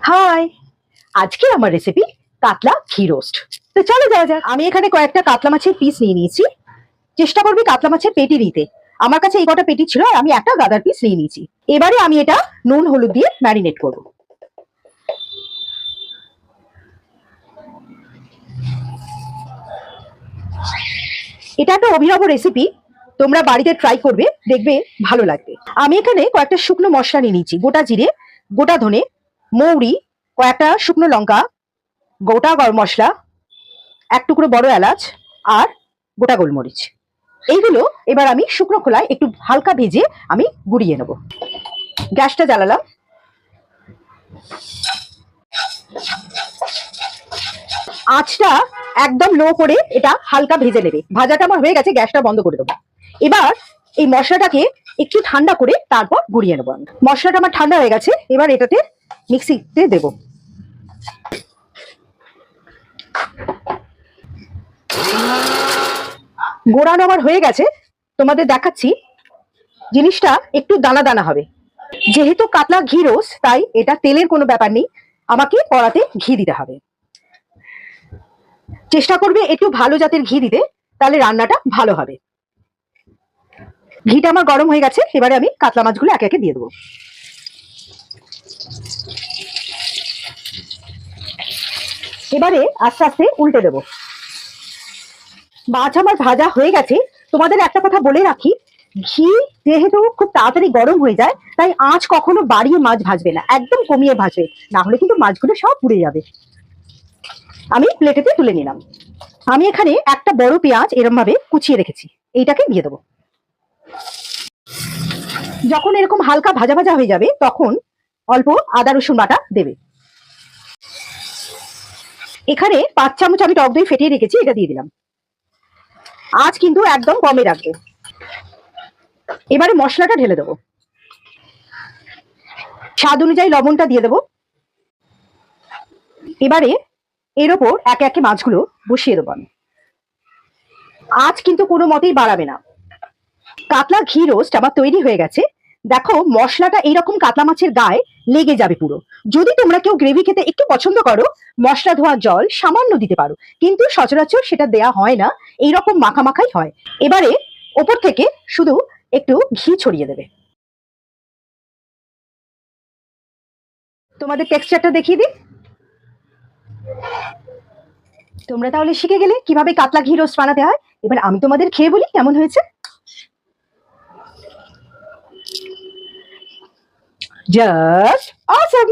High, আজকে আমার recipe কাতলা ঘি রোস্ট। তো চলো যাওয়া যাক। আমি এখানে কয়েকটা কাতলা মাছের পিস নিয়ে নিয়েছি। চেষ্টা করবি কাতলা মাছের পেটি নিতে। আমার কাছে এই কটা পেটি ছিল আর আমি একটা গাদার পিস নিয়ে নিয়েছি। এবারে আমি এটা নুন হলুদ দিয়ে ম্যারিনেট করব। এটা একটা অভিনব রেসিপি, তোমরা বাড়িতে ট্রাই করবে, দেখবে ভালো লাগবে। আমি এখানে কয়েকটা শুকনো মশলা নিয়ে নিয়েছি। গোটা জিরে, গোটা ধনে, মৌরি, কয়েকটা শুকনো লঙ্কা, গোটা গরম মশলা, এক টুকরো বড় এলাচ আর গোটা গোলমরিচ। এইগুলো এবার আমি শুকনো খোলায় একটু হালকা ভেজে আমি গুঁড়িয়ে নেব। গ্যাসটা জ্বালালাম। আঁচটা একদম লো করে এটা হালকা ভেজে নেবে। ভাজাটা আমার হয়ে গেছে, গ্যাসটা বন্ধ করে দেবো। এবার এই মশলাটাকে একটু ঠান্ডা করে তারপর গুঁড়িয়ে নেবো। মশলাটা আমার ঠান্ডা হয়ে গেছে, এবার এটাতে মিক্সিতে দেবো। গোড়ানো আমার হয়ে গেছে, তোমাদের দেখাচ্ছি। জিনিসটা একটু দানা দানা হবে। যেহেতু কাতলা ঘি রোস্ট, তাই এটা তেলের কোনো ব্যাপার নেই, আমাকে কড়াতে ঘি দিতে হবে। চেষ্টা করবে একটু ভালো জাতের ঘি দিতে, তাহলে রান্নাটা ভালো হবে। ঘিটা আমার গরম হয়ে গেছে, এবারে আমি কাতলা মাছগুলো একে একে দিয়ে দেবো। এবারে আস্তে আস্তে উল্টে দেবো। মাছ আমার ভাজা হয়ে গেছে। তোমাদের একটা কথা বলে রাখি, ঘি যেহেতু খুব তাড়াতাড়ি গরম হয়ে যায়, তাই আঁচ কখনো বাড়িয়ে মাছ ভাজবে না, একদম কমিয়ে ভাজবে, না হলে কিন্তু মাছগুলো সব পুড়ে যাবে। আমি প্লেটেতে তুলে নিলাম। আমি এখানে একটা বড় পেঁয়াজ এরকম ভাবে কুচিয়ে রেখেছি, এইটাকে দিয়ে দেবো। যখন এরকম হালকা ভাজা ভাজা হয়ে যাবে, তখন অল্প আদা রসুন বাটা দেবে। এখানে 5 চামচ আমি টক দই ফেটিয়ে রেখেছি, এটা দিয়ে দিলাম। আজ কিন্তু একদম কমে রাখবে। এবারে মশলাটা ঢেলে দেবো। স্বাদ অনুযায়ী লবণটা দিয়ে দেবো। এবারে এর ওপর একে একে মাছগুলো বসিয়ে দেবো আমি। আজ কিন্তু কোনো মতেই বাড়াবে না। কাতলা ঘি রোস্ট আমার তৈরি হয়ে গেছে। দেখো মশলাটা এইরকম কাতলা মাছের গায়ে লেগে যাবে পুরো। যদি তোমরা কেউ গ্রেভি খেতে একটু পছন্দ করো, মশলা ধোয়া জল সামান্য দিতে পারো, কিন্তু সচরাচর সেটা দেয়া হয় না, এইরকম মাখা মাখাই হয়। এবারে ওপর থেকে শুধু একটু ঘি ছড়িয়ে দেবে। তোমাদের টেক্সচারটা দেখিয়ে দিই। তোমরা তাহলে শিখে গেলে কিভাবে কাতলা ঘি রোস্ট বানাতে হয়। এবার আমি তোমাদের খেয়ে বলি কেমন হয়েছে। জাস্ট অসম।